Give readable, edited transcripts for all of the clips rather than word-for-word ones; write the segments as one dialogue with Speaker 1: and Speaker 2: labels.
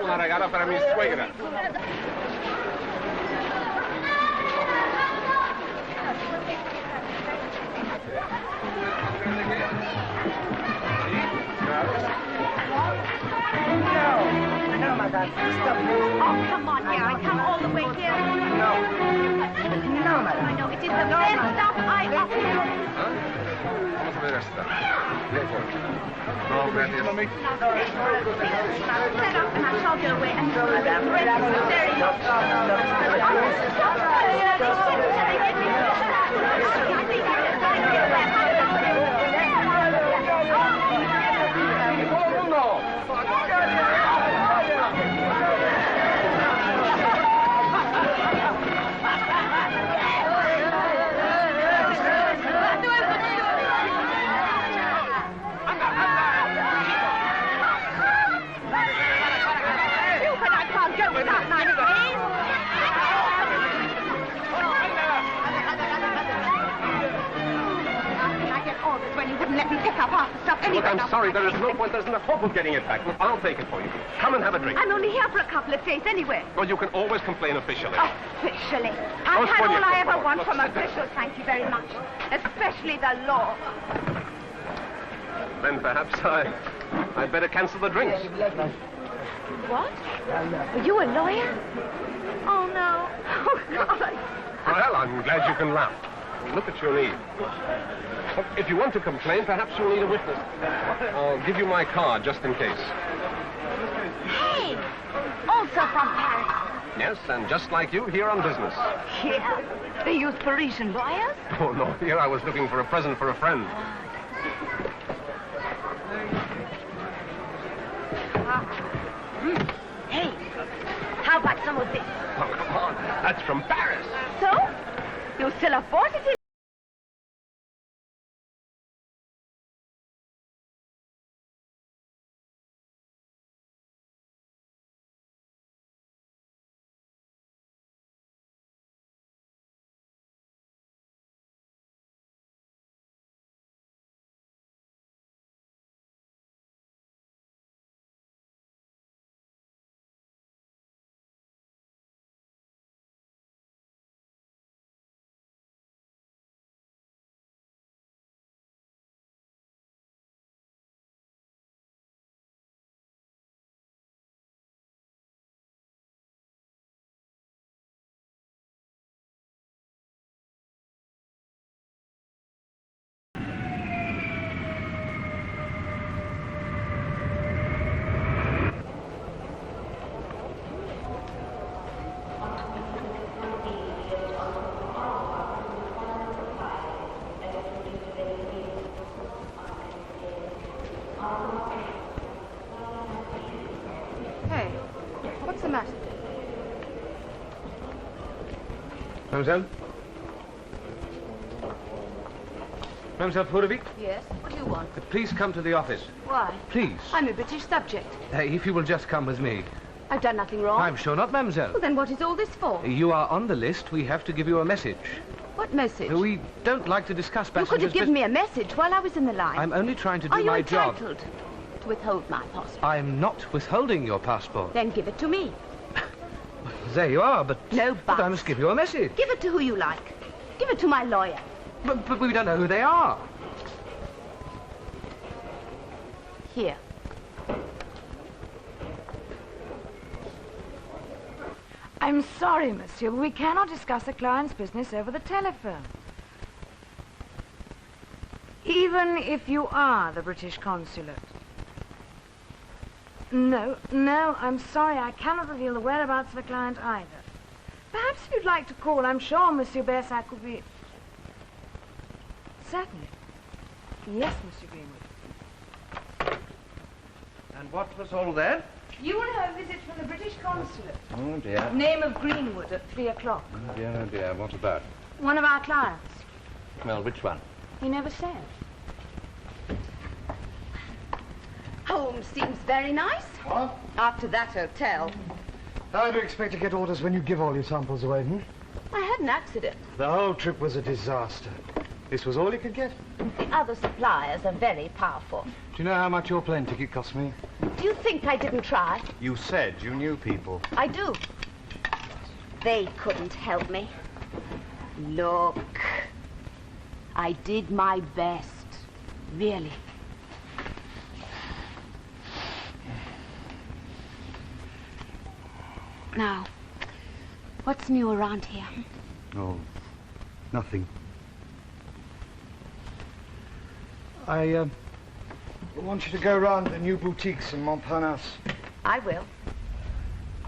Speaker 1: Una regala para mi suegra.
Speaker 2: No, madame. Stop.
Speaker 3: Oh, come on, here. I come all the way here.
Speaker 2: No. No, madame.
Speaker 3: I know. It is the best stuff I offer you.
Speaker 1: Vamos a ver esta. Bien fuerte. No, gracias.
Speaker 3: Set up and I shall go away and very let me pick up half the stuff anyway.
Speaker 1: Look, I'm sorry. There is no point. There's no hope of getting it back. Look, I'll take it for you. Come and have a drink.
Speaker 3: I'm only here for a couple of days anyway.
Speaker 1: Well, you can always complain officially.
Speaker 3: Officially? I've had all I ever want from officials, thank you very much. Especially the law.
Speaker 1: Then perhaps I'd better cancel the drinks.
Speaker 3: What? Are you a lawyer? Oh, no. Oh, God.
Speaker 1: Well, I'm glad you can laugh. Look at your knee. If you want to complain, perhaps you'll need a witness. I'll give you my card, just in case.
Speaker 3: Hey! Also from Paris.
Speaker 1: Yes, and just like you, here on business.
Speaker 3: Here? They use Parisian lawyers?
Speaker 1: Oh, no, here I was looking for a present for a friend.
Speaker 3: Hey, how about some of this?
Speaker 1: Oh, come on. That's from Paris.
Speaker 3: So? You still afford it?
Speaker 4: Mademoiselle? Mademoiselle Teruvik?
Speaker 3: Yes? What do you want?
Speaker 4: Please come to the office.
Speaker 3: Why?
Speaker 4: Please.
Speaker 3: I'm a British subject.
Speaker 4: If you will just come with me.
Speaker 3: I've done nothing wrong.
Speaker 4: I'm sure not, mademoiselle.
Speaker 3: Well, then what is all this for?
Speaker 4: You are on the list. We have to give you a message.
Speaker 3: What message?
Speaker 4: We don't like to discuss passengers.
Speaker 3: You could have given me a message while I was in the line.
Speaker 4: I'm only trying to do my job.
Speaker 3: Are you entitled to withhold my passport?
Speaker 4: I'm not withholding your passport.
Speaker 3: Then give it to me.
Speaker 4: There you are, but...
Speaker 3: No buts.
Speaker 4: But I must give you a message.
Speaker 3: Give it to who you like. Give it to my lawyer.
Speaker 4: But we don't know who they are.
Speaker 3: Here.
Speaker 5: I'm sorry, monsieur, but we cannot discuss a client's business over the telephone. Even if you are the British Consulate. No, I'm sorry, I cannot reveal the whereabouts of a client either. Perhaps if you'd like to call, I'm sure Monsieur Bersac could be... Certainly. Yes, Monsieur Greenwood.
Speaker 4: And what was all that?
Speaker 5: You will have a visit from the British Consulate.
Speaker 4: Oh, dear.
Speaker 5: Name of Greenwood at 3 o'clock.
Speaker 4: Oh, dear, oh, dear. What about?
Speaker 5: One of our clients.
Speaker 4: Well, which one?
Speaker 5: He never said.
Speaker 3: Home seems very nice.
Speaker 2: What?
Speaker 3: After that hotel.
Speaker 2: How do you expect to get orders when you give all your samples away,
Speaker 3: I had an accident.
Speaker 2: The whole trip was a disaster. This was all you could get?
Speaker 3: The other suppliers are very powerful.
Speaker 2: Do you know how much your plane ticket cost me?
Speaker 3: Do you think I didn't try?
Speaker 2: You said you knew people.
Speaker 3: I do. They couldn't help me. Look, I did my best. Really. Now, what's new around here?
Speaker 2: Oh, nothing. I want you to go round the new boutiques in Montparnasse.
Speaker 3: I will.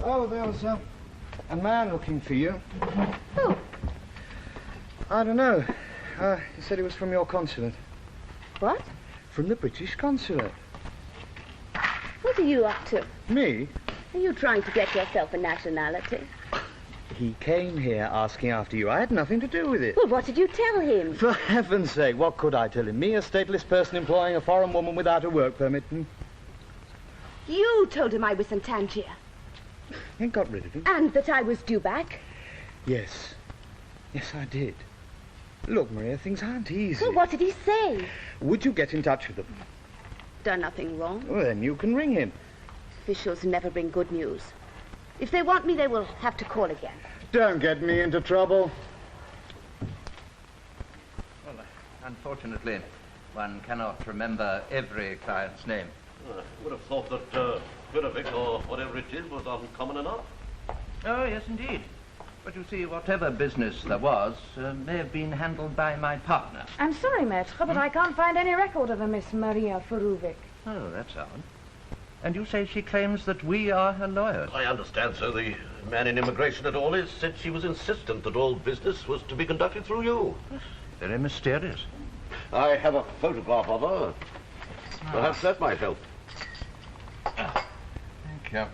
Speaker 2: Oh, there was a man looking for you.
Speaker 3: Who?
Speaker 2: I don't know. He said he was from your consulate.
Speaker 3: What?
Speaker 2: From the British Consulate.
Speaker 3: What are you up to?
Speaker 2: Me?
Speaker 3: Are you trying to get yourself a nationality?
Speaker 2: He came here asking after you. I had nothing to do with it.
Speaker 3: Well, what did you tell him?
Speaker 2: For heaven's sake, what could I tell him? Me, a stateless person employing a foreign woman without a work permit.
Speaker 3: You told him I was in Tangiers.
Speaker 2: And got rid of him.
Speaker 3: And that I was due back.
Speaker 2: Yes. Yes, I did. Look, Maria, things aren't easy.
Speaker 3: Well, what did he say?
Speaker 2: Would you get in touch with them?
Speaker 3: Done nothing wrong.
Speaker 2: Well, then you can ring him.
Speaker 3: Officials never bring good news. If they want me, they will have to call again.
Speaker 2: Don't get me into trouble.
Speaker 4: Well, unfortunately, one cannot remember every client's name.
Speaker 6: I would have thought that Teruvik, or whatever it is, was uncommon enough.
Speaker 4: Oh, yes, indeed. But you see, whatever business there was may have been handled by my partner.
Speaker 5: I'm sorry, Maître, but I can't find any record of a Miss Maria Teruvik.
Speaker 4: Oh, that's odd. And you say she claims that we are her lawyers?
Speaker 6: I understand, sir. The man in immigration at Orleans said she was insistent that all business was to be conducted through you.
Speaker 4: Very mysterious.
Speaker 6: I have a photograph of her. Perhaps that might help.
Speaker 4: Thank you.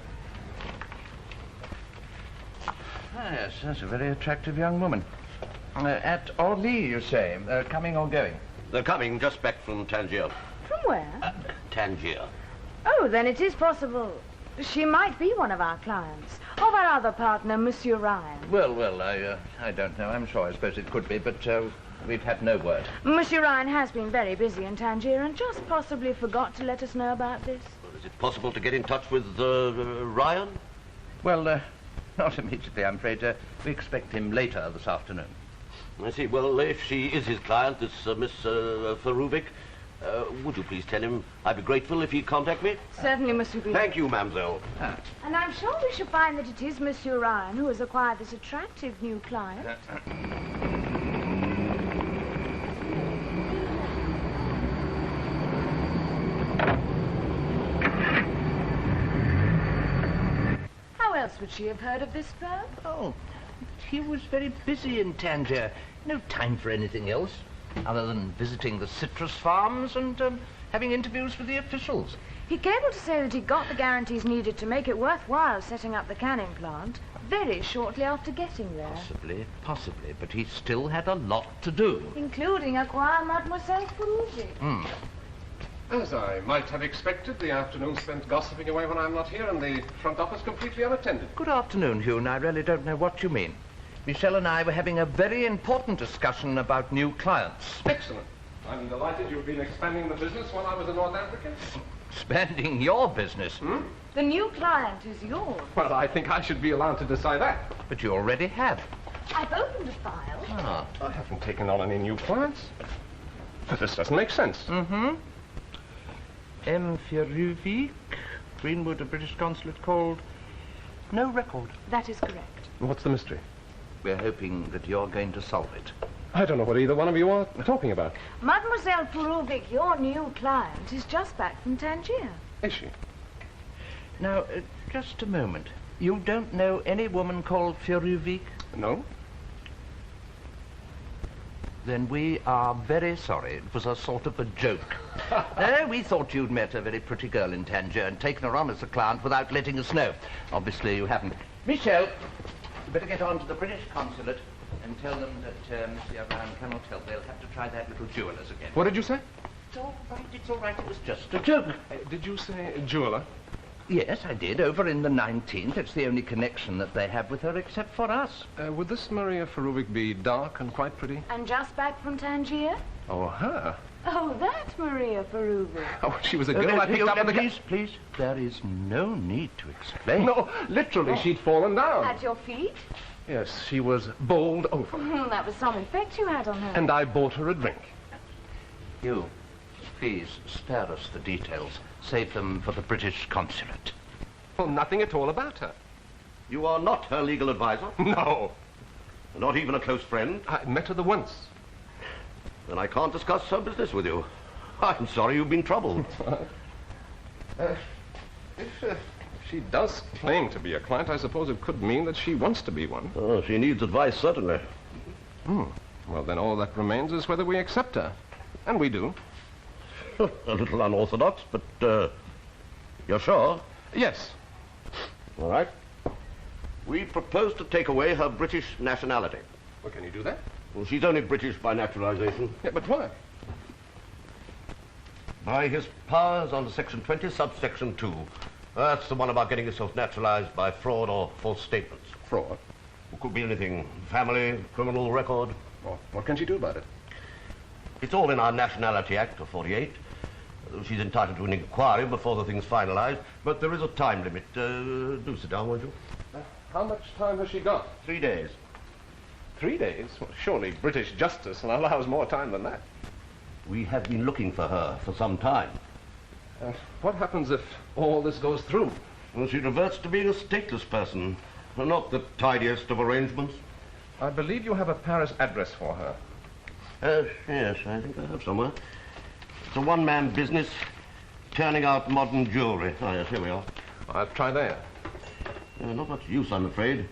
Speaker 4: Ah, yes, that's a very attractive young woman. At Orly, you say, coming or going?
Speaker 6: They're coming just back from Tangiers.
Speaker 5: From where?
Speaker 6: Tangiers.
Speaker 5: Oh, then it is possible. She might be one of our clients. Of our other partner, Monsieur Ryan.
Speaker 4: Well, I don't know. I'm sure I suppose it could be, but we've had no word.
Speaker 5: Monsieur Ryan has been very busy in Tangiers and just possibly forgot to let us know about this.
Speaker 6: Well, is it possible to get in touch with Ryan?
Speaker 4: Well, not immediately, I'm afraid. We expect him later this afternoon.
Speaker 6: I see. Well, if she is his client, this Miss Teruvik, would you please tell him I'd be grateful if he'd contact me?
Speaker 5: Certainly, Monsieur Ryan.
Speaker 6: Thank you, mademoiselle.
Speaker 5: And I'm sure we shall find that it is Monsieur Ryan who has acquired this attractive new client. How else would she have heard of this firm?
Speaker 4: Oh, he was very busy in Tangier. No time for anything else, other than visiting the citrus farms and having interviews with the officials.
Speaker 5: He cabled to say that he got the guarantees needed to make it worthwhile setting up the canning plant very shortly after getting there.
Speaker 4: Possibly, but he still had a lot to do.
Speaker 5: Including acquire Mademoiselle Teruvik.
Speaker 1: As I might have expected, the afternoon spent gossiping away when I'm not here, and the front office completely unattended.
Speaker 4: Good afternoon, Hugh, and I really don't know what you mean. Michelle and I were having a very important discussion about new clients.
Speaker 1: Excellent. I'm delighted you've been expanding the business while I was in North Africa.
Speaker 4: Expanding your business?
Speaker 5: The new client is yours.
Speaker 1: Well, I think I should be allowed to decide that.
Speaker 4: But you already have.
Speaker 5: I've opened a file.
Speaker 1: I haven't taken on any new clients. But this doesn't make sense.
Speaker 4: M. Teruvik, Greenwood, a British Consulate, called no record.
Speaker 5: That is correct.
Speaker 1: What's the mystery?
Speaker 4: We're hoping that you're going to solve it.
Speaker 1: I don't know what either one of you are talking about.
Speaker 5: Mademoiselle Teruvik, your new client, is just back from Tangiers.
Speaker 1: Is she?
Speaker 4: Now, just a moment. You don't know any woman called Teruvik?
Speaker 1: No?
Speaker 4: Then we are very sorry. It was a sort of a joke. We thought you'd met a very pretty girl in Tangier and taken her on as a client without letting us know. Obviously, you haven't. Michelle, you better get on to the British Consulate. And tell them that Mr. Abraham cannot help. They'll have to try that little jeweler's again.
Speaker 1: What did you say?
Speaker 4: It's all right, it's all right. It was just a joke.
Speaker 1: Did you say jeweler?
Speaker 4: Yes, I did. Over in the 19th. It's the only connection that they have with her except for us.
Speaker 1: Would this Maria Teruvik be dark and quite pretty?
Speaker 5: And just back from Tangiers?
Speaker 1: Oh, her?
Speaker 5: Oh, that's Maria Teruvik.
Speaker 1: Oh, she was a girl I picked up at the...
Speaker 4: Please, there is no need to explain.
Speaker 1: No, literally, she'd fallen down.
Speaker 5: At your feet?
Speaker 1: Yes, she was bowled over.
Speaker 5: That was some effect you had on her.
Speaker 1: And I bought her a drink.
Speaker 4: Hugh, please spare us the details. Save them for the British Consulate.
Speaker 1: Well, nothing at all about her.
Speaker 6: You are not her legal advisor?
Speaker 1: No.
Speaker 6: Not even a close friend?
Speaker 1: I met her the once.
Speaker 6: Then I can't discuss her business with you. I'm sorry you've been troubled.
Speaker 1: If she does claim to be a client, I suppose it could mean that she wants to be one.
Speaker 6: Oh, she needs advice, certainly.
Speaker 1: Well, then all that remains is whether we accept her. And we do.
Speaker 6: A little unorthodox, but you're sure?
Speaker 1: Yes.
Speaker 6: All right. We propose to take away her British nationality.
Speaker 1: Well, can you do that?
Speaker 6: Well, she's only British by naturalization.
Speaker 1: Yeah, but why?
Speaker 6: By his powers under Section 20, subsection 2. That's the one about getting yourself naturalized by fraud or false statements.
Speaker 1: Fraud.
Speaker 6: It could be anything. Family, criminal record.
Speaker 1: Well, what can she do about it?
Speaker 6: It's all in our Nationality Act of 48. She's entitled to an inquiry before the thing's finalized, but there is a time limit. Do sit down, won't you?
Speaker 1: How much time has she got?
Speaker 6: 3 days.
Speaker 1: 3 days? Well, surely British justice allows more time than that.
Speaker 6: We have been looking for her for some time.
Speaker 1: What happens if all this goes through?
Speaker 6: Well, she reverts to being a stateless person. Not the tidiest of arrangements.
Speaker 1: I believe you have a Paris address for her.
Speaker 6: Yes, I think I have somewhere. It's a one-man business, turning out modern jewelry. Oh, yes, here we are.
Speaker 1: I'll try there.
Speaker 6: Not much use, I'm afraid.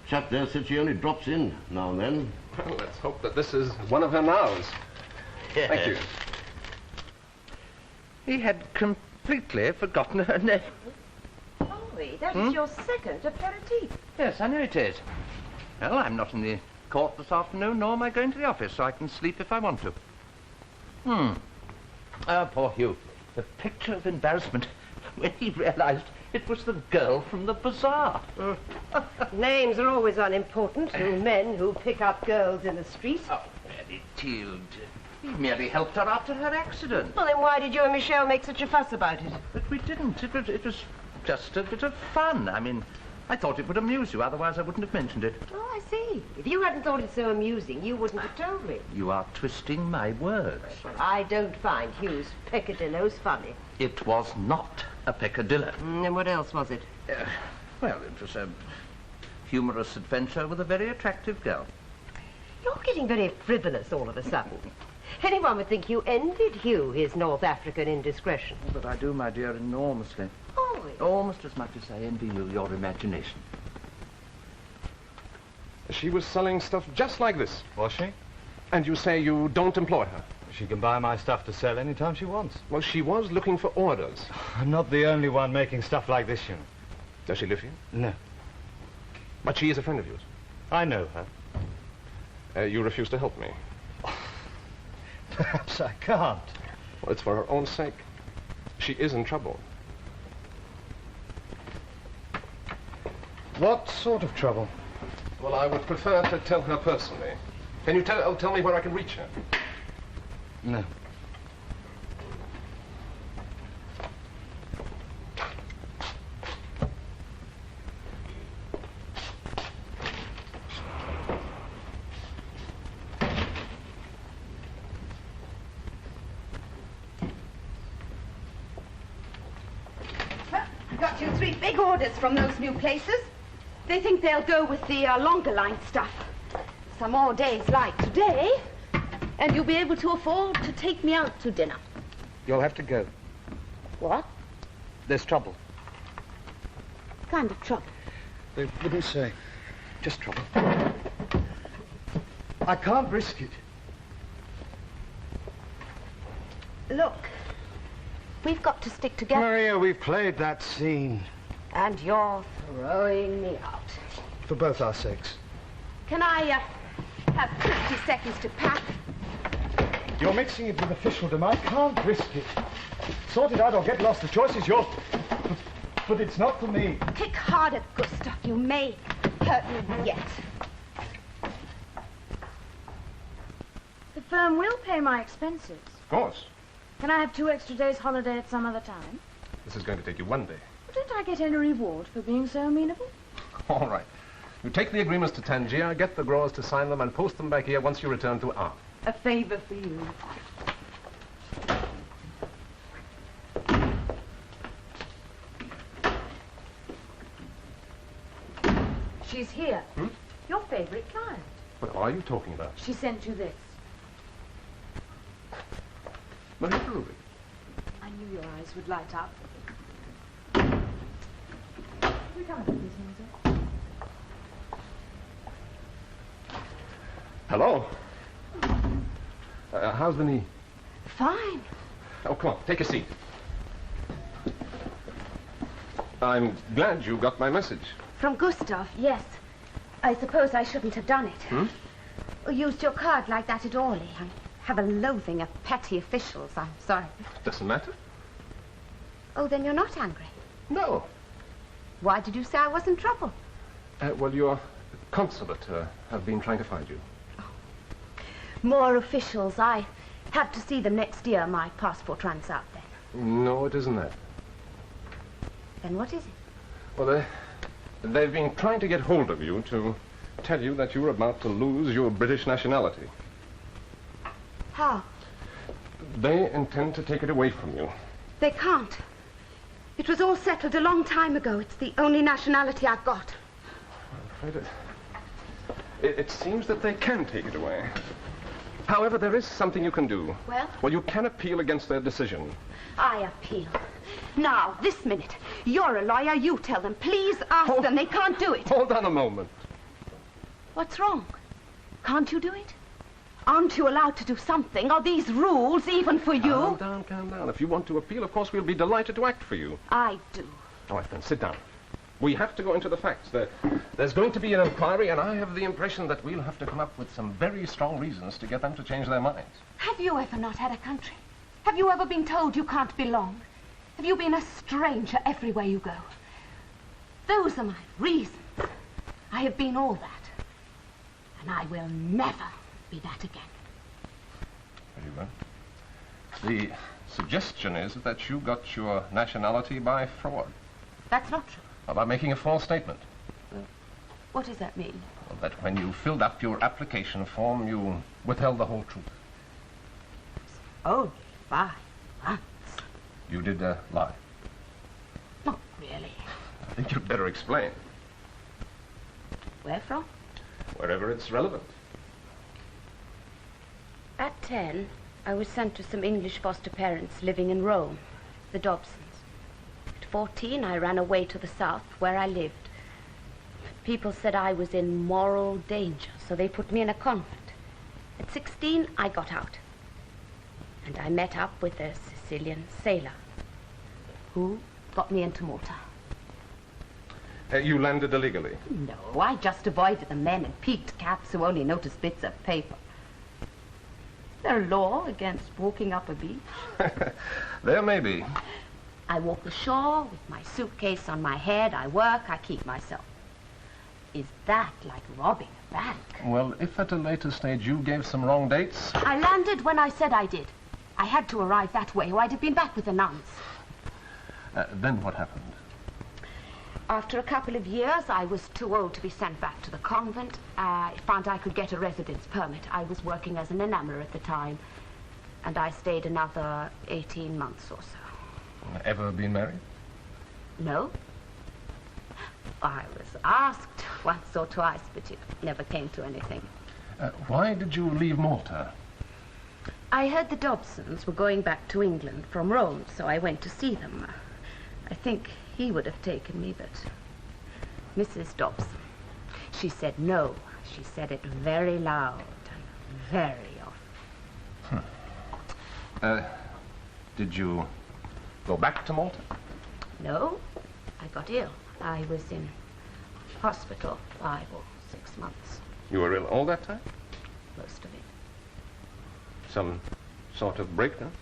Speaker 6: Chap there said she only drops in now and then.
Speaker 1: Well, let's hope that this is one of her nows. Thank you.
Speaker 4: He had completely forgotten her name.
Speaker 3: Ollie, that is your second aperitif.
Speaker 4: Yes, I know it is. Well, I'm not in the court this afternoon, nor am I going to the office, so I can sleep if I want to. Poor Hugh. The picture of embarrassment when he realized it was the girl from the bazaar.
Speaker 3: Names are always unimportant to men who pick up girls in the street.
Speaker 4: Oh, Mary Tilde. He merely helped her after her accident.
Speaker 3: Well, then why did you and Michelle make such a fuss about it?
Speaker 4: But we didn't. It was just a bit of fun. I mean, I thought it would amuse you, otherwise I wouldn't have mentioned it.
Speaker 3: Oh, I see. If you hadn't thought it so amusing, you wouldn't have told me.
Speaker 4: You are twisting my words.
Speaker 3: Well, I don't find Hugh's peccadilloes funny.
Speaker 4: It was not a peccadillo.
Speaker 3: Then what else was it?
Speaker 4: Well, it was a humorous adventure with a very attractive girl.
Speaker 3: You're getting very frivolous all of a sudden. Anyone would think you envied Hugh his North African indiscretion.
Speaker 4: But I do, my dear, enormously.
Speaker 3: Oh,
Speaker 4: Almost as much as I envy you your imagination.
Speaker 1: She was selling stuff just like this.
Speaker 2: Was she?
Speaker 1: And you say you don't employ her?
Speaker 2: She can buy my stuff to sell any time she wants.
Speaker 1: Well, she was looking for orders.
Speaker 2: I'm not the only one making stuff like this, you know.
Speaker 1: Does she live here?
Speaker 2: No.
Speaker 1: But she is a friend of yours.
Speaker 2: I know her.
Speaker 1: You refuse to help me.
Speaker 2: Perhaps I can't.
Speaker 1: Well, it's for her own sake. She is in trouble.
Speaker 2: What sort of trouble?
Speaker 1: Well, I would prefer to tell her personally. Can you tell me where I can reach her?
Speaker 2: No.
Speaker 7: Got you 3 big orders from those new places. They think they'll go with the longer line stuff. Some more days like today, and you'll be able to afford to take me out to dinner.
Speaker 2: You'll have to go.
Speaker 7: What?
Speaker 2: There's trouble.
Speaker 7: Kind of trouble?
Speaker 2: They wouldn't say. Just trouble. I can't risk it.
Speaker 7: Look, we've got to stick together.
Speaker 2: Maria, we've played that scene.
Speaker 7: And you're throwing me out.
Speaker 2: For both our sakes.
Speaker 7: Can I have 50 seconds to pack.
Speaker 2: You're mixing it with officialdom. I can't risk it. Sort it out or get lost. The choice is yours. But it's not for me.
Speaker 7: Kick harder, Gustav. You may hurt me yet.
Speaker 5: The firm will pay my expenses.
Speaker 1: Of course.
Speaker 5: Can I have 2 extra days holiday at some other time?
Speaker 1: This is going to take you 1 day.
Speaker 5: But don't I get any reward for being so amenable?
Speaker 1: All right. You take the agreements to Tangiers, get the growers to sign them, and post them back here once you return to Arles.
Speaker 5: A favor for you. She's here. Your favorite client.
Speaker 1: What are you talking about?
Speaker 5: She sent you this.
Speaker 1: Marie Teruvik.
Speaker 5: I knew your eyes would light up. We come to this, Mademoiselle.
Speaker 1: Hello. How's the knee?
Speaker 7: Fine.
Speaker 1: Oh, come on, take a seat. I'm glad you got my message.
Speaker 7: From Gustav, yes. I suppose I shouldn't have done it. Or used your card like that at all. I have a loathing of petty officials. I'm sorry.
Speaker 1: Doesn't matter.
Speaker 7: Oh, then you're not angry.
Speaker 1: No.
Speaker 7: Why did you say I was in trouble?
Speaker 1: Well, your consulate have been trying to find you.
Speaker 7: More officials. I have to see them next year. My passport runs out then.
Speaker 1: No, it isn't that.
Speaker 7: Then what is it?
Speaker 1: Well, they've been trying to get hold of you to tell you that you're about to lose your British nationality.
Speaker 7: How?
Speaker 1: They intend to take it away from you.
Speaker 7: They can't. It was all settled a long time ago. It's the only nationality I've got.
Speaker 1: I'm afraid it seems that they can take it away. However, there is something you can do.
Speaker 7: Well?
Speaker 1: Well, you can appeal against their decision.
Speaker 7: I appeal. Now, this minute. You're a lawyer. You tell them. Please ask them. They can't do it.
Speaker 1: Hold on a moment.
Speaker 7: What's wrong? Can't you do it? Aren't you allowed to do something? Are these rules even for you?
Speaker 1: Calm down, calm down. If you want to appeal, of course, we'll be delighted to act for you.
Speaker 7: I do.
Speaker 1: All right, then, sit down. We have to go into the facts. There's going to be an inquiry, and I have the impression that we'll have to come up with some very strong reasons to get them to change their minds.
Speaker 7: Have you ever not had a country? Have you ever been told you can't belong? Have you been a stranger everywhere you go? Those are my reasons. I have been all that. And I will never be that again.
Speaker 1: Very well. The suggestion is that you got your nationality by fraud.
Speaker 7: That's not true.
Speaker 1: Or by making a false statement.
Speaker 7: What does that mean?
Speaker 1: Well, that when you filled up your application form, you withheld the whole truth.
Speaker 7: Oh, 5 months.
Speaker 1: You did lie.
Speaker 7: Not really.
Speaker 1: I think you'd better explain.
Speaker 7: Where from?
Speaker 1: Wherever it's relevant.
Speaker 7: At 10, I was sent to some English foster parents living in Rome, the Dobsons. At 14, I ran away to the south, where I lived. People said I was in moral danger, so they put me in a convent. At 16, I got out. And I met up with a Sicilian sailor who got me into Malta.
Speaker 1: You landed illegally?
Speaker 7: No, I just avoided the men in peaked caps who only noticed bits of paper. Is there a law against walking up a beach?
Speaker 1: There may be.
Speaker 7: I walk ashore with my suitcase on my head. I work, I keep myself. Is that like robbing a bank?
Speaker 1: Well, if at a later stage you gave some wrong dates...
Speaker 7: I landed when I said I did. I had to arrive that way, or I'd have been back with the nuns.
Speaker 1: Then what happened?
Speaker 7: After a couple of years, I was too old to be sent back to the convent. I found I could get a residence permit. I was working as an enameler at the time, and I stayed another 18 months or so.
Speaker 1: Ever been married?
Speaker 7: No. I was asked once or twice, but it never came to anything.
Speaker 1: Why did you leave Malta?
Speaker 7: I heard the Dobsons were going back to England from Rome, so I went to see them. I think he would have taken me, but Mrs. Dobson, she said no. She said it very loud and very often.
Speaker 1: Did you go back to Malta?
Speaker 7: No, I got ill. I was in hospital 5 or 6 months.
Speaker 1: You were ill all that time?
Speaker 7: most of it.
Speaker 1: Some sort of breakdown?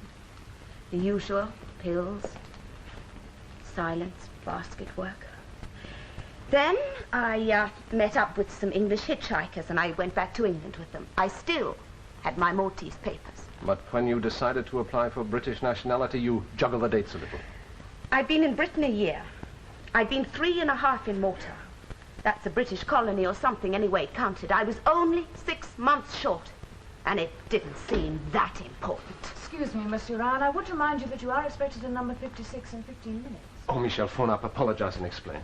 Speaker 7: The usual pills, silence, basket work. Then I met up with some English hitchhikers and I went back to England with them. I still had my Maltese papers.
Speaker 1: But when you decided to apply for British nationality, you juggled the dates a little.
Speaker 7: I'd been in Britain a year. I'd been 3.5 in Malta. That's a British colony or something, anyway it counted. I was only 6 months short, and it didn't seem that important.
Speaker 5: Excuse me, Monsieur Ryan. I would remind you that you are expected in number 56 in 15 minutes.
Speaker 1: Oh, Michel, phone up, apologize and explain.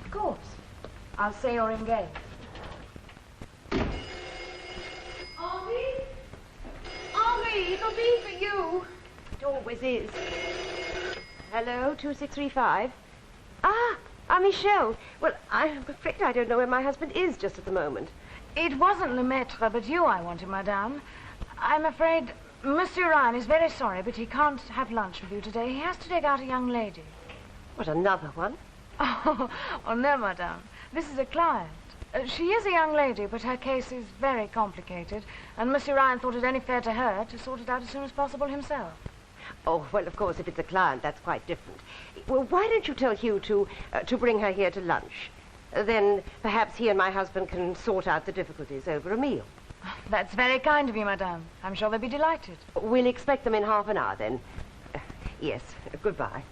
Speaker 5: Of course. I'll say you're engaged.
Speaker 7: Henri? Henri, it'll be for you.
Speaker 8: It always is. Hello, 2635. Michel. Well, I'm afraid I don't know where my husband is just at the moment.
Speaker 5: It wasn't Le Maître, but you I wanted, madame. I'm afraid Monsieur Ryan is very sorry, but he can't have lunch with you today. He has to take out a young lady.
Speaker 8: What, another one?
Speaker 5: Oh, no, madame. This is a client. She is a young lady, but her case is very complicated, and Monsieur Ryan thought it only fair to her to sort it out as soon as possible himself.
Speaker 8: Oh, well, of course, if it's a client, that's quite different. Well, why don't you tell Hugh to bring her here to lunch? Then perhaps he and my husband can sort out the difficulties over a meal.
Speaker 5: That's very kind of you, madame. I'm sure they'll be delighted.
Speaker 8: We'll expect them in half an hour, then. Yes, goodbye.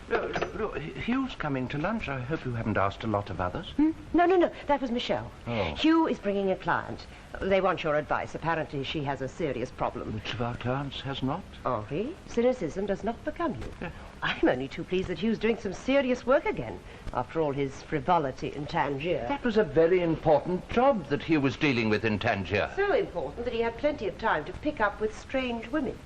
Speaker 4: Look, Hugh's coming to lunch. I hope you haven't asked a lot of others.
Speaker 8: No. That was Michelle.
Speaker 4: Oh.
Speaker 8: Hugh is bringing a client. They want your advice. Apparently she has a serious problem.
Speaker 4: Which of our clients has not?
Speaker 8: Henri, cynicism does not become you.
Speaker 4: Yeah.
Speaker 8: I'm only too pleased that Hugh's doing some serious work again, after all his frivolity in Tangiers.
Speaker 4: That was a very important job that Hugh was dealing with in Tangiers.
Speaker 8: So important that he had plenty of time to pick up with strange women.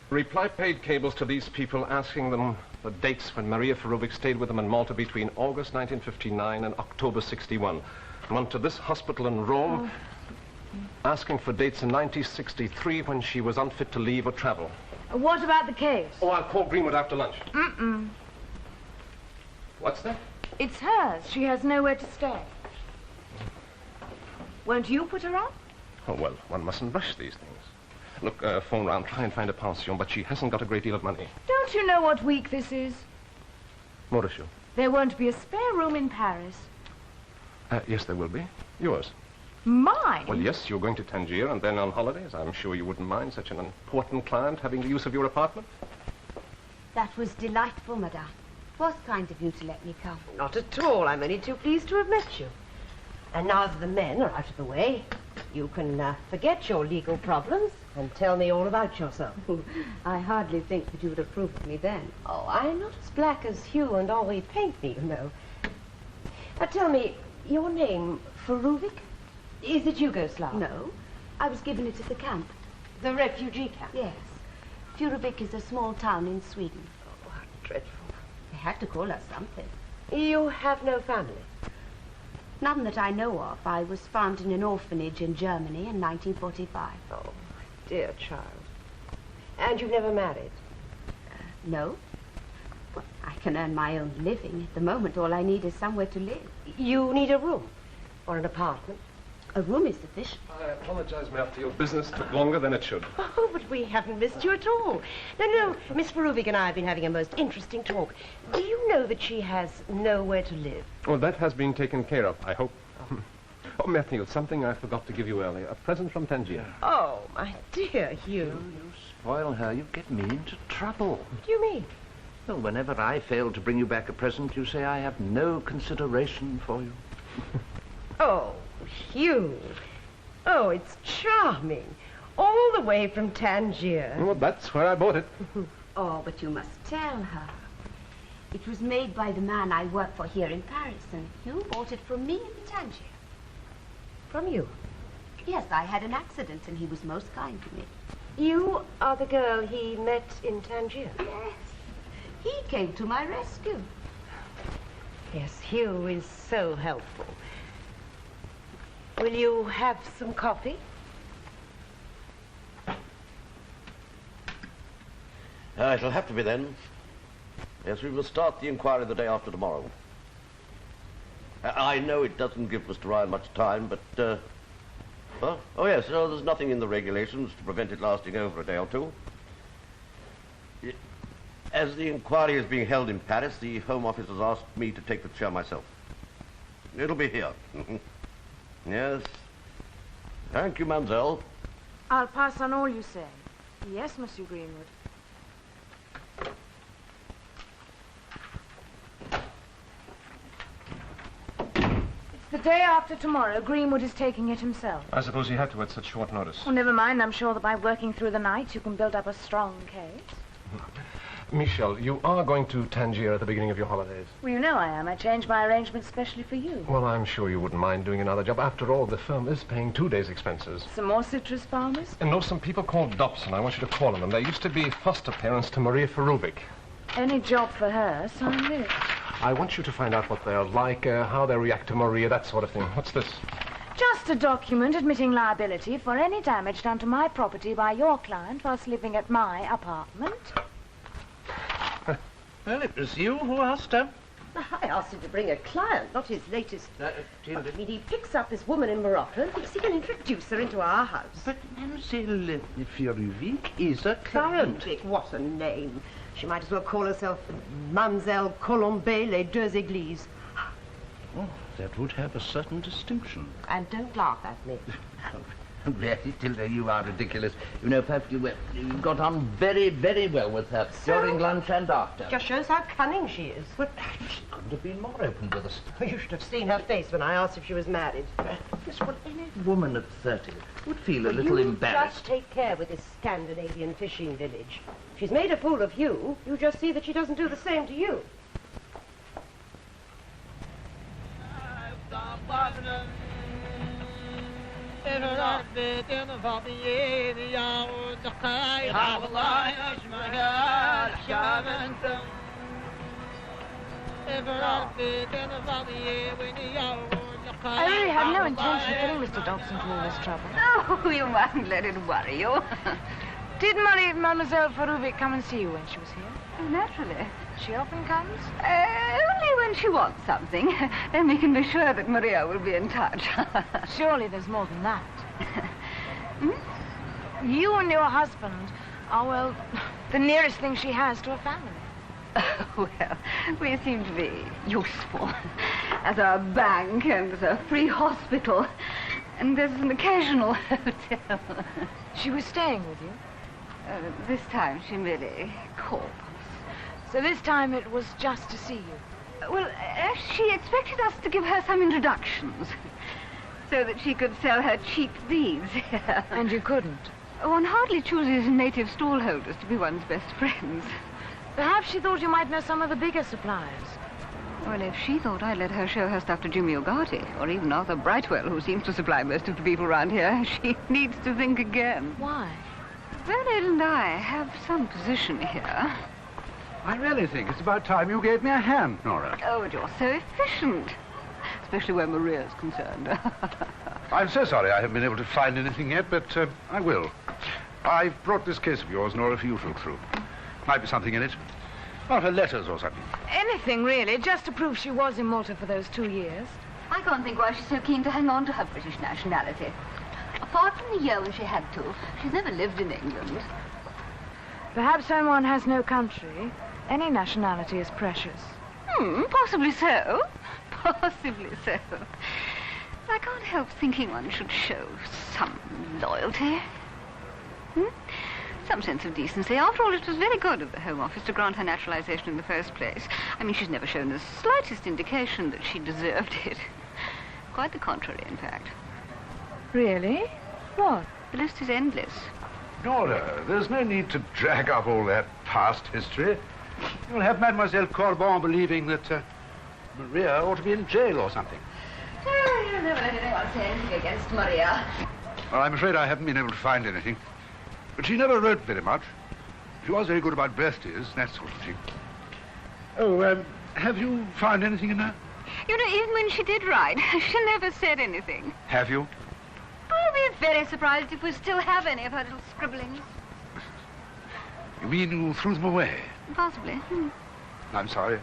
Speaker 1: Reply paid cables to these people asking them the dates when Maria Teruvik stayed with them in Malta between August 1959 and October 61. One to this hospital in Rome, asking for dates in 1963 when she was unfit to leave or travel.
Speaker 5: What about the case?
Speaker 1: Oh, I'll call Greenwood after lunch.
Speaker 5: Mm-mm.
Speaker 1: What's that?
Speaker 5: It's hers. She has nowhere to stay. Won't you put her up?
Speaker 1: Oh, well, one mustn't rush these things. Look, phone round, try and find a pension, but she hasn't got a great deal of money.
Speaker 5: Don't you know what week this is?
Speaker 1: Mauricio.
Speaker 5: There won't be a spare room in Paris.
Speaker 1: Yes, there will be. Yours.
Speaker 5: Mine?
Speaker 1: Well, yes, you're going to Tangiers and then on holidays. I'm sure you wouldn't mind such an important client having the use of your apartment.
Speaker 7: That was delightful, madame. It was kind of you to let me come.
Speaker 8: Not at all. I'm only too pleased to have met you. And now that the men are out of the way, you can forget your legal problems and tell me all about yourself.
Speaker 7: I hardly think that you would approve of me then.
Speaker 8: Oh, I'm not as black as Hugh and Henri paint me, you know. Now tell me, your name, Teruvik? Is it Yugoslav?
Speaker 7: No, I was given it at the camp.
Speaker 8: The refugee camp?
Speaker 7: Yes. Teruvik is a small town in Sweden.
Speaker 8: Oh, how dreadful.
Speaker 7: They had to call us something.
Speaker 8: You have no family?
Speaker 7: None that I know of. I was found in an orphanage in Germany in 1945.
Speaker 8: Oh, my dear child. And you've never married?
Speaker 7: No. Well, I can earn my own living. At the moment, all I need is somewhere to live.
Speaker 8: You need a room or an apartment?
Speaker 7: A room is sufficient.
Speaker 1: I apologize, Murphy. Your business took longer than it should.
Speaker 8: Oh, but we haven't missed you at all. No, Miss Teruvik and I have been having a most interesting talk. Do you know that she has nowhere to live?
Speaker 1: Well, that has been taken care of, I hope. Oh, Matthew, something I forgot to give you earlier. A present from Tangiers.
Speaker 8: Oh, my dear Hugh.
Speaker 4: You spoil her, you get me into trouble.
Speaker 8: What do you mean?
Speaker 4: Well, whenever I fail to bring you back a present, you say I have no consideration for you.
Speaker 8: Oh, Hugh. Oh, it's charming. All the way from Tangiers.
Speaker 1: Well, that's where I bought it.
Speaker 7: Oh, but you must tell her. It was made by the man I work for here in Paris, and Hugh bought it from me in Tangiers.
Speaker 8: From you?
Speaker 7: Yes, I had an accident, and he was most kind to me.
Speaker 8: You are the girl he met in Tangiers?
Speaker 7: Yes. He came to my rescue.
Speaker 8: Yes, Hugh is so helpful. Will you have some coffee?
Speaker 6: It'll have to be then. Yes, we will start the inquiry the day after tomorrow. I know it doesn't give Mr. Ryan much time, but, oh, yes, no, there's nothing in the regulations to prevent it lasting over a day or two. As the inquiry is being held in Paris, the Home Office has asked me to take the chair myself. It'll be here. Yes. Thank you, mademoiselle.
Speaker 5: I'll pass on all you say. Yes, Monsieur Greenwood. It's the day after tomorrow. Greenwood is taking it himself.
Speaker 1: I suppose he had to at such short notice.
Speaker 5: Oh, never mind. I'm sure that by working through the night, you can build up a strong case.
Speaker 1: Michel, you are going to Tangiers at the beginning of your holidays.
Speaker 5: Well, you know I am. I changed my arrangements specially for you.
Speaker 1: Well, I'm sure you wouldn't mind doing another job. After all, the firm is paying 2 days' expenses.
Speaker 5: Some more citrus farmers?
Speaker 1: And know some people called Dobson. I want you to call on them. They used to be foster parents to Maria Teruvik.
Speaker 5: Any job for her, sign this.
Speaker 1: I want you to find out what they're like, how they react to Maria, that sort of thing. What's this?
Speaker 5: Just a document admitting liability for any damage done to my property by your client whilst living at my apartment.
Speaker 4: Well, it was you who asked her.
Speaker 8: I asked him to bring a client, not his latest... I mean, he picks up this woman in Morocco and thinks he can introduce her into our house.
Speaker 4: But Mademoiselle Teruvik is a client.
Speaker 8: Teruvik, what a name. She might as well call herself Mademoiselle Colombey les Deux Églises.
Speaker 4: Oh, that would have a certain distinction.
Speaker 8: And don't laugh at me.
Speaker 4: Really, Tilda, you are ridiculous. You know, perhaps you got on very, very well with her during lunch and after.
Speaker 8: Just shows how cunning she is.
Speaker 4: But she couldn't have been more open with us.
Speaker 8: You should have seen her face when I asked if she was married.
Speaker 4: Yes, well, any woman at 30 would feel a little embarrassed.
Speaker 8: Just take care with this Scandinavian fishing village. She's made a fool of Hugh. You just see that she doesn't do the same to you.
Speaker 5: I really have no intention of putting Mr. Dobson through all this trouble.
Speaker 3: Oh, you mustn't let it worry you.
Speaker 5: Did Mademoiselle Teruvik come and see you when she was here?
Speaker 3: Oh, naturally.
Speaker 5: She often comes?
Speaker 3: Only when she wants something. Then we can be sure that Maria will be in touch.
Speaker 5: Surely there's more than that. You and your husband are, well, the nearest thing she has to a family.
Speaker 3: Well, we seem to be useful. As a bank and as a free hospital. And there's an occasional hotel.
Speaker 5: She was staying with you?
Speaker 3: This time she merely called.
Speaker 5: So this time it was just to see you?
Speaker 3: Well, she expected us to give her some introductions. So that she could sell her cheap beads here.
Speaker 5: And you couldn't?
Speaker 3: One hardly chooses native stallholders to be one's best friends.
Speaker 5: Perhaps she thought you might know some of the bigger suppliers.
Speaker 3: Well, if she thought I'd let her show her stuff to Jimmy O'Garty, or even Arthur Brightwell, who seems to supply most of the people around here, she needs to think again.
Speaker 5: Why?
Speaker 3: Bernard and I have some position here.
Speaker 9: I really think it's about time you gave me a hand, Nora.
Speaker 3: Oh, but you're so efficient. Especially where Maria's concerned.
Speaker 9: I'm so sorry I haven't been able to find anything yet, but I will. I've brought this case of yours, Nora, for you to look through. Might be something in it. Not her letters or something.
Speaker 5: Anything, really, just to prove she was in Malta for those 2 years.
Speaker 3: I can't think why she's so keen to hang on to her British nationality. Apart from the year when she had to, she's never lived in England.
Speaker 5: Perhaps when one has no country, any nationality is precious.
Speaker 3: Possibly so. Possibly so. I can't help thinking one should show some loyalty. Some sense of decency. After all, it was very good of the Home Office to grant her naturalization in the first place. I mean, she's never shown the slightest indication that she deserved it. Quite the contrary, in fact.
Speaker 5: Really? What?
Speaker 3: The list is endless.
Speaker 9: Nora, there's no need to drag up all that past history. You'll have Mademoiselle Corbin believing that Maria ought to be in jail or something.
Speaker 3: Oh, you'll never let anyone say anything against Maria.
Speaker 9: Well, I'm afraid I haven't been able to find anything. But she never wrote very much. She was very good about birthdays, that sort of thing. Oh, have you found anything in her?
Speaker 3: You know, even when she did write, she never said anything.
Speaker 9: Have you?
Speaker 3: I'll be very surprised if we still have any of her little scribblings.
Speaker 9: You mean you threw them away?
Speaker 3: Possibly.
Speaker 9: I'm sorry.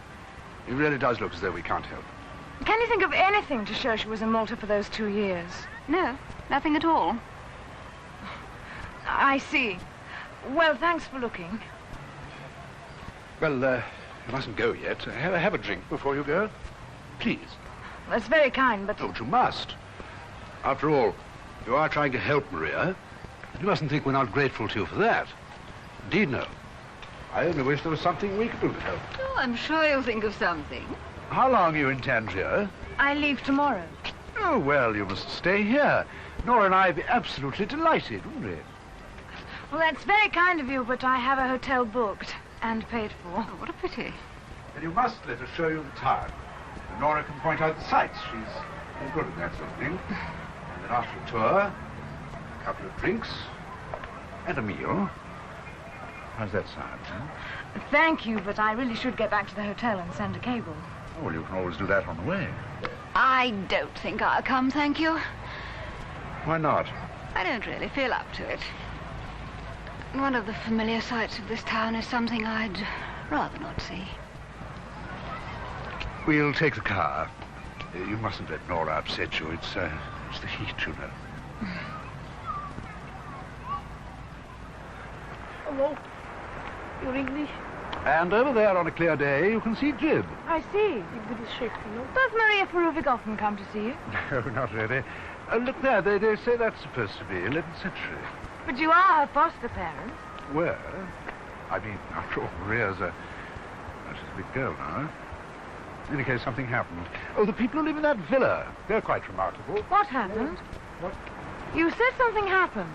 Speaker 9: It really does look as though we can't help.
Speaker 5: Can you think of anything to show she was in Malta for those 2 years?
Speaker 3: No, nothing at all.
Speaker 5: I see. Well, thanks for looking.
Speaker 9: Well, you mustn't go yet. Have a drink before you go. Please.
Speaker 5: That's very kind, but...
Speaker 9: Oh, but you must. After all, you are trying to help Maria. And you mustn't think we're not grateful to you for that. Indeed, no. I only wish there was something we could do to help.
Speaker 3: Oh, I'm sure you'll think of something.
Speaker 9: How long are you in Tangiers?
Speaker 5: I leave tomorrow.
Speaker 9: Oh, well, you must stay here. Nora and I would be absolutely delighted, wouldn't we?
Speaker 5: Well, that's very kind of you, but I have a hotel booked and paid for.
Speaker 3: Oh, what a pity.
Speaker 9: Then you must let us show you the town. And Nora can point out the sights. She's very good at that sort of thing. And then after a tour, a couple of drinks, and a meal. How's that sound, huh?
Speaker 5: Thank you, but I really should get back to the hotel and send a cable.
Speaker 9: Oh, well, you can always do that on the way.
Speaker 3: I don't think I'll come, thank you.
Speaker 9: Why not?
Speaker 3: I don't really feel up to it. One of the familiar sights of this town is something I'd rather not see.
Speaker 9: We'll take the car. You mustn't let Nora upset you. It's the heat, you know.
Speaker 5: Hello. You're English?
Speaker 9: And over there on a clear day, you can see Jib.
Speaker 5: I see. Does Maria Teruvik often come to see you?
Speaker 9: No, not really. Look there, they say that's supposed to be 11th century.
Speaker 5: But you are her foster parents.
Speaker 9: Well, I mean, after all, Maria's she's a big girl now. In any case, something happened. Oh, the people who live in that villa, they're quite remarkable.
Speaker 5: What happened?
Speaker 9: What?
Speaker 5: You said something happened.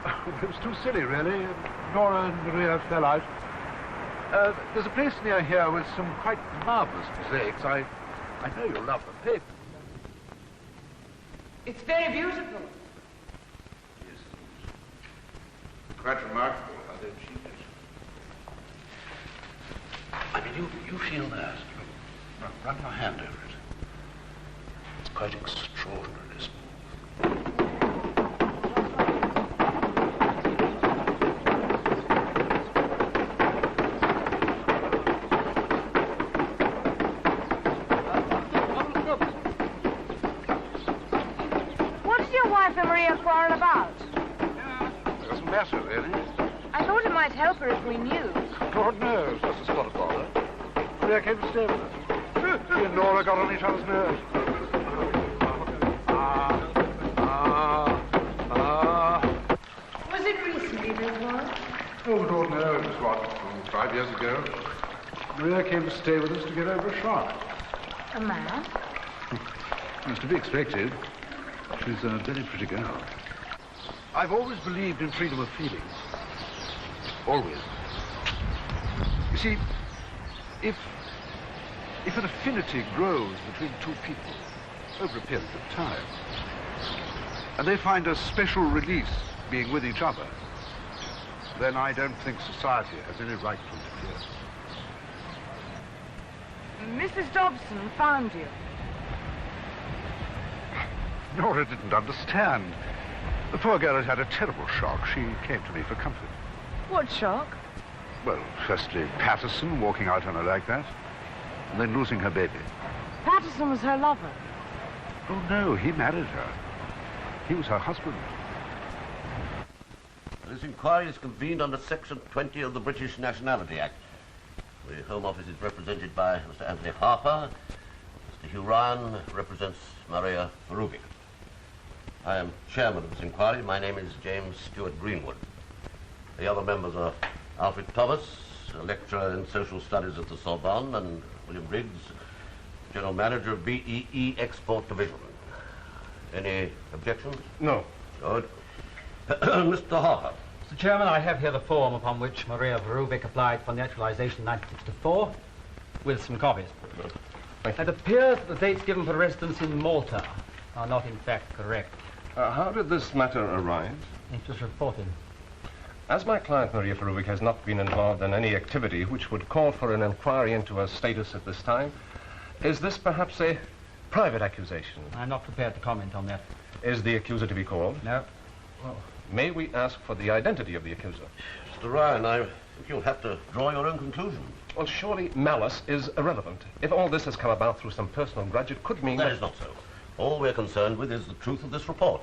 Speaker 9: Oh, it was too silly, really. Nora and Maria fell out. There's a place near here with some quite marvellous mosaics. I know you'll love them. Hey.
Speaker 5: It's very beautiful.
Speaker 9: Yes. Quite remarkable how they've achieved it. I mean, you feel that. Run your hand over it. It's quite extraordinary, this move.
Speaker 5: Maria quarrel about?
Speaker 9: It doesn't matter, really.
Speaker 5: I thought it might help her if we knew.
Speaker 9: God knows, that's a spot of bother. Maria came to stay with us. She and Nora got on each other's nerves.
Speaker 5: Was it recently, this was?
Speaker 9: Oh, God, no, it was what, 5 years ago. Maria came to stay with us to get over a shock.
Speaker 5: A man?
Speaker 9: It's to be expected. She's a very pretty girl. I've always believed in freedom of feeling. Always. You see, if an affinity grows between two people over a period of time, and they find a special release being with each other, then I don't think society has any right to interfere.
Speaker 5: Mrs. Dobson found you.
Speaker 9: Nora didn't understand. The poor girl had had a terrible shock. She came to me for comfort.
Speaker 5: What shock?
Speaker 9: Well, firstly, Patterson walking out on her like that, and then losing her baby.
Speaker 5: Patterson was her lover.
Speaker 9: Oh, no, he married her. He was her husband.
Speaker 6: This inquiry is convened under Section 20 of the British Nationality Act. The Home Office is represented by Mr. Anthony Harper. Mr. Hugh Ryan represents Maria Teruvik. I am chairman of this inquiry. My name is James Stewart Greenwood. The other members are Alfred Thomas, a lecturer in social studies at the Sorbonne, and William Briggs, general manager of BEE Export Division. Any objections?
Speaker 1: No.
Speaker 6: Good. Mr. Harper.
Speaker 10: Mr. Chairman, I have here the form upon which Maria Teruvik applied for naturalization in 1964, with some copies. It appears that the dates given for residence in Malta are not in fact correct.
Speaker 1: How did this matter arise?
Speaker 10: It was reported.
Speaker 1: As my client, Maria Teruvik, has not been involved in any activity which would call for an inquiry into her status at this time, is this perhaps a private accusation?
Speaker 10: I'm not prepared to comment on that.
Speaker 1: Is the accuser to be called?
Speaker 10: No.
Speaker 1: Well, may we ask for the identity of the accuser?
Speaker 6: Mr. Ryan, I You'll have to draw your own conclusions.
Speaker 1: Well, surely malice is irrelevant. If all this has come about through some personal grudge, it could mean
Speaker 6: That is not so. All we're concerned with is the truth of this report.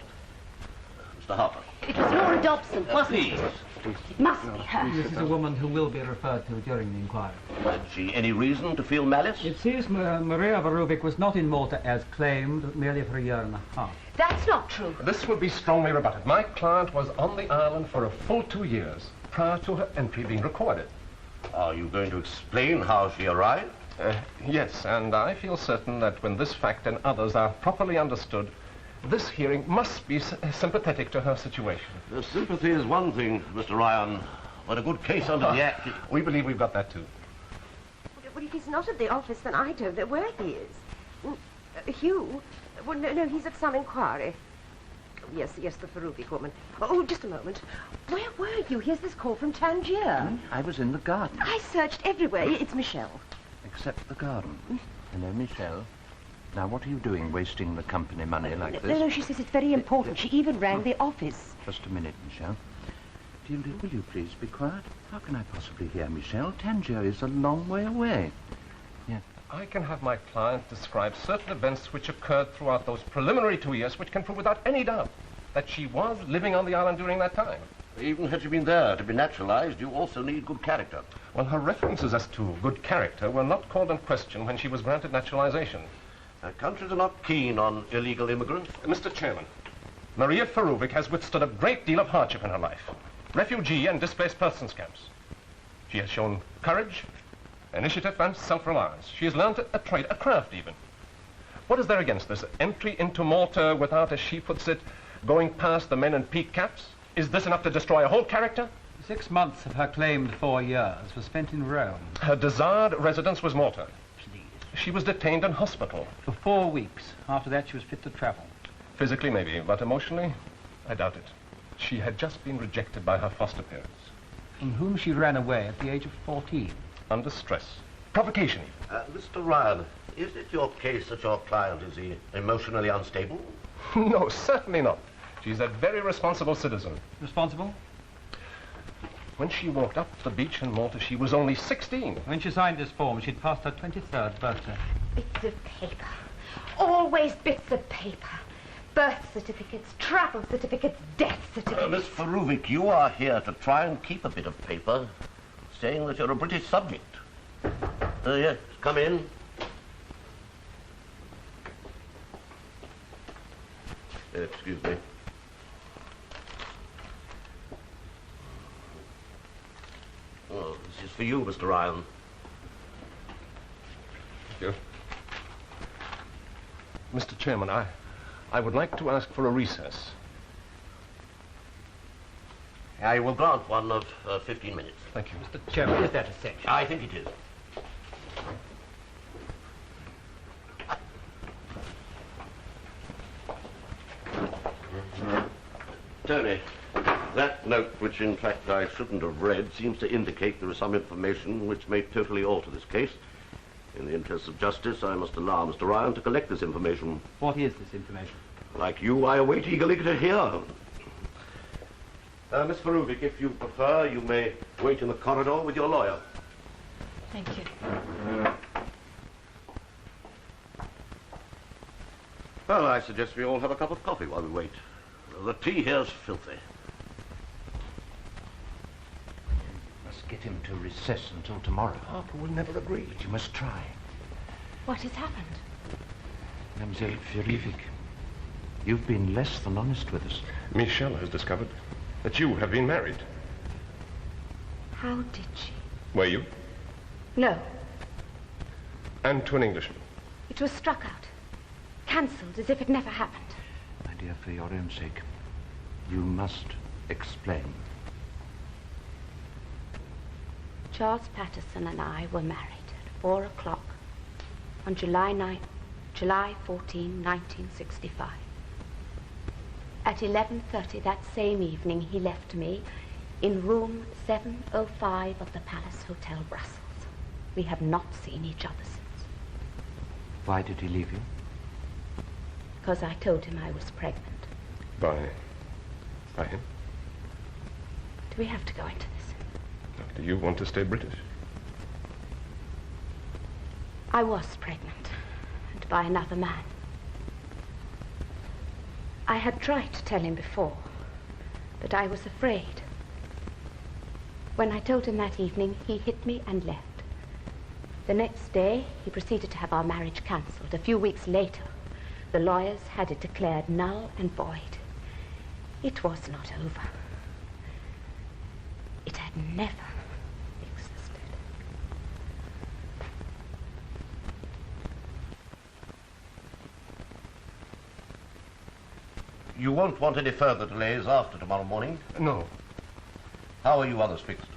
Speaker 6: Mr. Harper.
Speaker 7: It was Laura Dobson, wasn't
Speaker 6: Please.
Speaker 7: it? It must be her.
Speaker 10: This is a woman who will be referred to during the inquiry.
Speaker 6: Had she any reason to feel malice?
Speaker 10: It seems Maria Verubik was not in Malta as claimed, merely for a year and a half.
Speaker 7: That's not true.
Speaker 1: This would be strongly rebutted. My client was on the island for a full 2 years prior to her entry being recorded.
Speaker 6: Are you going to explain how she arrived?
Speaker 1: Yes, and I feel certain that when this fact and others are properly understood, this hearing must be sympathetic to her situation.
Speaker 6: The sympathy is one thing, Mr. Ryan, but a good case under the Act...
Speaker 1: We believe we've got that too.
Speaker 8: Well, if he's not at the office, then I don't know where he is. Hugh? Well, no, he's at some inquiry. Yes, the Teruvik woman. Oh, just a moment. Where were you? Here's this call from Tangiers.
Speaker 4: I was in the garden.
Speaker 8: I searched everywhere. It's Michelle.
Speaker 4: Except the garden. Hello, Michelle. Now, what are you doing, wasting the company money like this?
Speaker 8: No, she says it's very important. She even rang the office.
Speaker 4: Just a minute, Michelle. Will you please be quiet? How can I possibly hear Michelle? Tangiers is a long way away. Yes.
Speaker 1: I can have my client describe certain events which occurred throughout those preliminary 2 years which can prove without any doubt that she was living on the island during that time.
Speaker 6: Even had she been there to be naturalized, you also need good character.
Speaker 1: Well, her references as to good character were not called in question when she was granted naturalization.
Speaker 6: Countries are not keen on illegal immigrants.
Speaker 1: Mr. Chairman, Maria Verubik has withstood a great deal of hardship in her life. Refugee and displaced persons camps. She has shown courage, initiative and self-reliance. She has learned a trade, a craft even. What is there against this? Entry into Malta without, as she puts it, going past the men in peak caps? Is this enough to destroy a whole character?
Speaker 10: 6 months of her claimed 4 years were spent in Rome.
Speaker 1: Her desired residence was Malta. She was detained in hospital.
Speaker 10: For 4 weeks. After that, she was fit to travel.
Speaker 1: Physically, maybe, but emotionally, I doubt it. She had just been rejected by her foster parents.
Speaker 10: From whom she ran away at the age of 14.
Speaker 1: Under stress. Provocation, even.
Speaker 6: Mr. Ryan, is it your case that your client is emotionally unstable?
Speaker 1: No, certainly not. She's a very responsible citizen.
Speaker 10: Responsible?
Speaker 1: When she walked up the beach in Malta, she was only 16.
Speaker 10: When she signed this form, she'd passed her 23rd birthday.
Speaker 7: Bits of paper. Always bits of paper. Birth certificates, travel certificates, death certificates.
Speaker 6: Miss Verubik, you are here to try and keep a bit of paper saying that you're a British subject. Yes, come in. Excuse me. Oh, this is for you, Mr. Ryan.
Speaker 1: Thank you. Mr. Chairman, I would like to ask for a recess.
Speaker 6: I will grant one of 15 minutes.
Speaker 1: Thank you.
Speaker 10: Mr. Chairman, is that essential?
Speaker 6: I think it is. Tony, that note, which in fact I shouldn't have read, seems to indicate there is some information which may totally alter this case. In the interests of justice, I must allow Mr. Ryan to collect this information.
Speaker 10: What is this information?
Speaker 6: Like you, I await eagerly to hear. Miss Verubik, if you prefer, you may wait in the corridor with your lawyer.
Speaker 5: Thank you.
Speaker 6: Well, I suggest we all have a cup of coffee while we wait. The tea here's filthy.
Speaker 4: Must get him to recess until tomorrow.
Speaker 1: Harper will never agree.
Speaker 4: But you must try.
Speaker 5: What has happened?
Speaker 4: Mademoiselle Verubik, you've been less than honest with us.
Speaker 1: Michelle has discovered that you have been married.
Speaker 7: How did she?
Speaker 1: Were you?
Speaker 7: No.
Speaker 1: And to an Englishman.
Speaker 7: It was struck out. Cancelled as if it never happened.
Speaker 4: My dear, for your own sake, you must explain.
Speaker 7: Charles Patterson and I were married at 4 o'clock on July 14, 1965. At 11:30 that same evening, he left me in room 705 of the Palace Hotel, Brussels. We have not seen each other since.
Speaker 4: Why did he leave you?
Speaker 7: Because I told him I was pregnant.
Speaker 1: By him?
Speaker 7: Do we have to go into this?
Speaker 1: Do you want to stay British?
Speaker 7: I was pregnant, and by another man. I had tried to tell him before, but I was afraid. When I told him that evening, he hit me and left. The next day, he proceeded to have our marriage cancelled. A few weeks later, the lawyers had it declared null and void. It was not over. It had never existed.
Speaker 6: You won't want any further delays after tomorrow morning?
Speaker 1: No.
Speaker 6: How are you others fixed?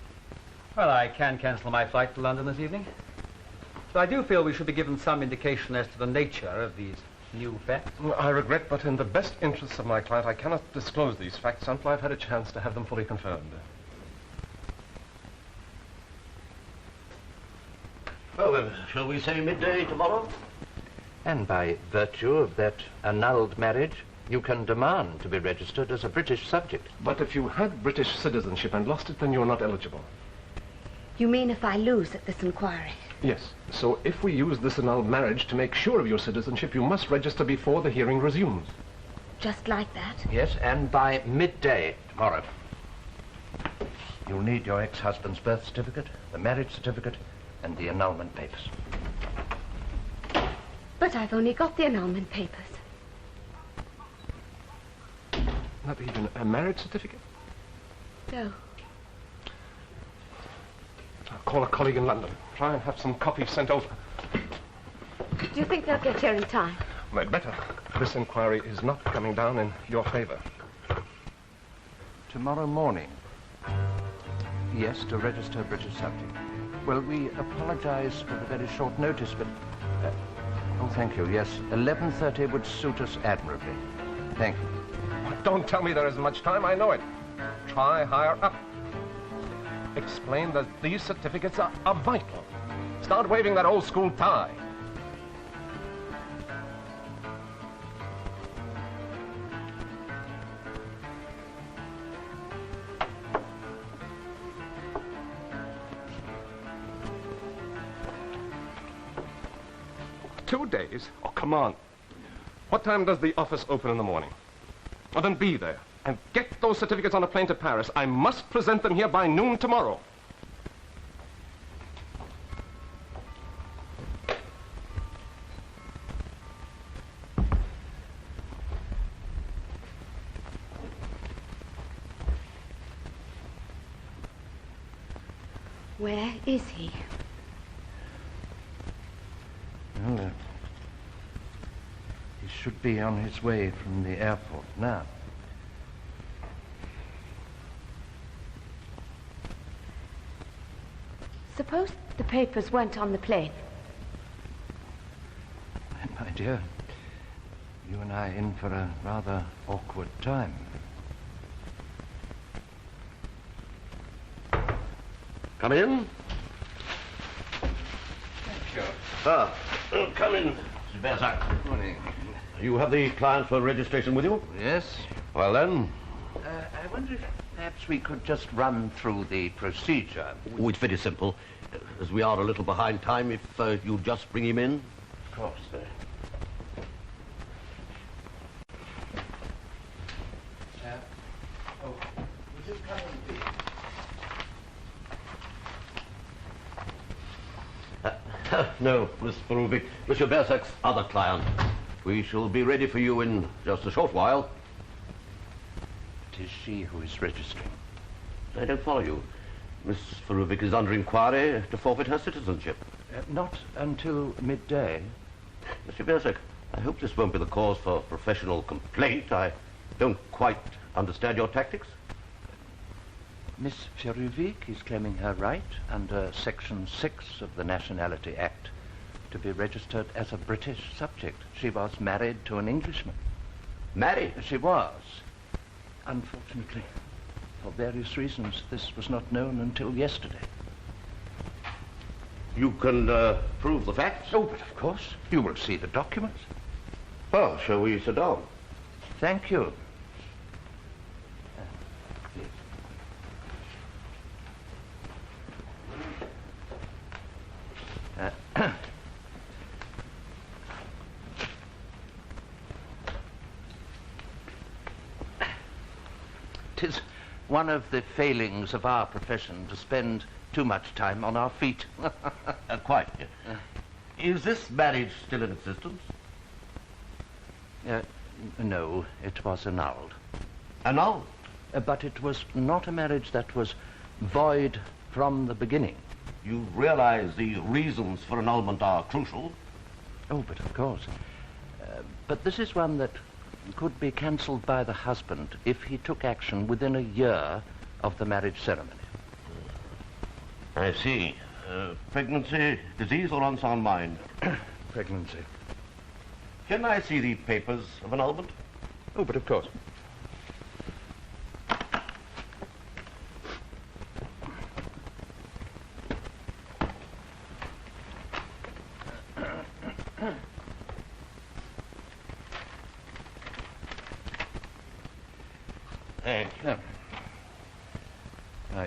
Speaker 10: Well, I can cancel my flight to London this evening. But I do feel we should be given some indication as to the nature of these new facts.
Speaker 1: Well, I regret, but in the best interests of my client, I cannot disclose these facts until I've had a chance to have them fully confirmed.
Speaker 6: Well, then, shall we say midday tomorrow?
Speaker 4: And by virtue of that annulled marriage, you can demand to be registered as a British subject.
Speaker 1: But if you had British citizenship and lost it, then you're not eligible.
Speaker 7: You mean if I lose at this inquiry?
Speaker 1: Yes. So if we use this annulled marriage to make sure of your citizenship, you must register before the hearing resumes.
Speaker 7: Just like that?
Speaker 4: Yes, and by midday tomorrow. You'll need your ex-husband's birth certificate, the marriage certificate, and the annulment papers.
Speaker 7: But I've only got the annulment papers.
Speaker 1: Not even a marriage certificate?
Speaker 7: No.
Speaker 1: I'll call a colleague in London. Try and have some copies sent over.
Speaker 7: Do you think they'll get here in time?
Speaker 1: They'd better. This inquiry is not coming down in your favor.
Speaker 4: Tomorrow morning. Yes, to register British subject. Well, we apologize for the very short notice, but... oh, thank you. Yes, 11:30 would suit us admirably. Thank you.
Speaker 1: Don't tell me there isn't much time. I know it. Try higher up. Explain that these certificates are vital. Start waving that old school tie. Two days? Oh, come on. What time does the office open in the morning? Well, then be there. And get those certificates on a plane to Paris. I must present them here by noon tomorrow.
Speaker 7: Where is he?
Speaker 4: Well, he should be on his way from the airport now.
Speaker 7: Suppose the papers went on the plane.
Speaker 4: My dear, you and I in for a rather awkward time.
Speaker 6: Come in.
Speaker 4: Thank you.
Speaker 6: Come in, Mr. Bersac.
Speaker 4: Good morning.
Speaker 6: You have the client for registration with you?
Speaker 4: Yes.
Speaker 6: Well, then.
Speaker 4: I wonder if perhaps we could just run through the procedure.
Speaker 6: Oh, it's very simple. As we are a little behind time, if you just bring him in.
Speaker 4: Of course, sir. Would you come in, please?
Speaker 6: No, Miss Teruvik. Monsieur Bersac's other client. We shall be ready for you in just a short while.
Speaker 4: It is she who is registering.
Speaker 6: I don't follow you. Miss Teruvik is under inquiry to forfeit her citizenship.
Speaker 4: Not until midday.
Speaker 6: Mr. Bersac, I hope this won't be the cause for professional complaint. I don't quite understand your tactics.
Speaker 4: Miss Teruvik is claiming her right under Section 6 of the Nationality Act to be registered as a British subject. She was married to an Englishman.
Speaker 6: Married?
Speaker 4: She was. Unfortunately, for various reasons, this was not known until yesterday.
Speaker 6: You can prove the facts?
Speaker 4: Oh, but of course. You will see the documents.
Speaker 6: Well, shall we sit down?
Speaker 4: Thank you. one of the failings of our profession to spend too much time on our feet.
Speaker 6: Quite. Is this marriage still in existence?
Speaker 4: No, it was annulled.
Speaker 6: Annulled?
Speaker 4: But it was not a marriage that was void from the beginning.
Speaker 6: You realize the reasons for annulment are crucial?
Speaker 4: Oh, but of course. But this is one that could be cancelled by the husband if he took action within a year of the marriage ceremony.
Speaker 6: I see. Pregnancy, disease, or unsound mind?
Speaker 4: Pregnancy.
Speaker 6: Can I see the papers of annulment?
Speaker 4: Oh, but of course.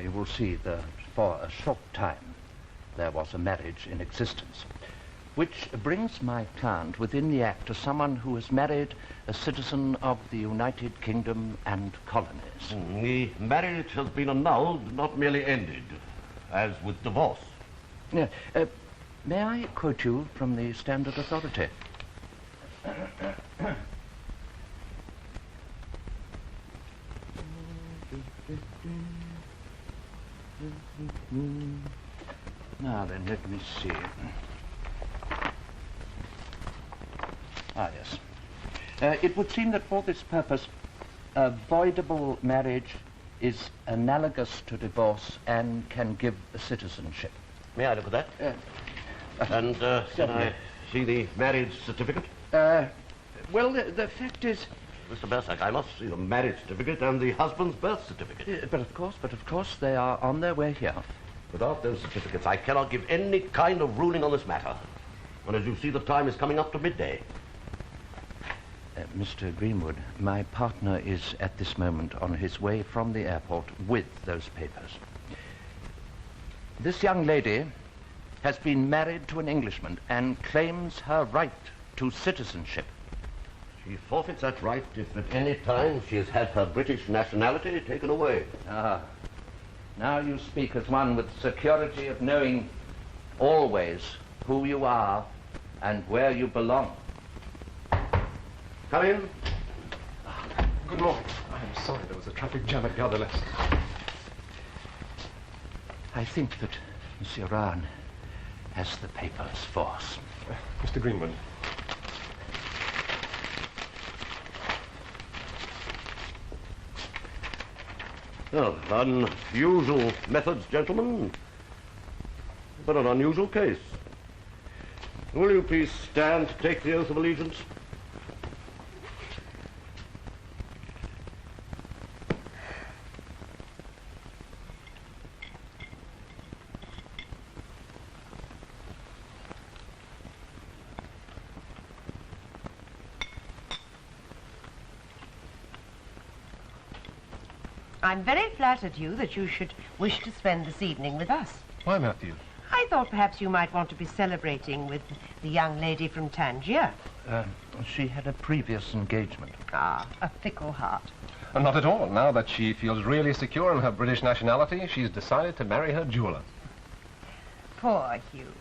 Speaker 4: You will see that for a short time there was a marriage in existence, which brings my client within the act as someone who has married a citizen of the United Kingdom and colonies.
Speaker 6: The marriage has been annulled, not merely ended, as with divorce.
Speaker 4: Yeah. May I quote you from the standard authority? Now then, let me see. Ah, yes. It would seem that for this purpose, a voidable marriage is analogous to divorce and can give citizenship.
Speaker 6: May I look at that? And can I see the marriage certificate?
Speaker 4: Well, the fact is...
Speaker 6: Mr. Bersac, I must see the marriage certificate and the husband's birth certificate.
Speaker 4: But of course, they are on their way here.
Speaker 6: Without those certificates, I cannot give any kind of ruling on this matter. And as you see, the time is coming up to midday.
Speaker 4: Mr. Greenwood, my partner is at this moment on his way from the airport with those papers. This young lady has been married to an Englishman and claims her right to citizenship.
Speaker 6: She forfeits that right if at any time she has had her British nationality taken away.
Speaker 4: Ah, now you speak as one with security of knowing always who you are and where you belong.
Speaker 6: Come in.
Speaker 1: Good morning. I'm sorry there was a traffic jam at Gardeless.
Speaker 4: I think that Monsieur Ryan has the papers for us.
Speaker 1: Mr. Greenwood.
Speaker 6: Well, unusual methods, gentlemen, but an unusual case. Will you please stand to take the oath of allegiance?
Speaker 8: I'm very flattered, Hugh, that you should wish to spend this evening with us.
Speaker 1: Why, Matthew?
Speaker 8: I thought perhaps you might want to be celebrating with the young lady from Tangiers.
Speaker 4: She had a previous engagement.
Speaker 8: Ah, a fickle heart.
Speaker 1: Not at all. Now that she feels really secure in her British nationality, she's decided to marry her jeweler.
Speaker 8: Poor Hugh.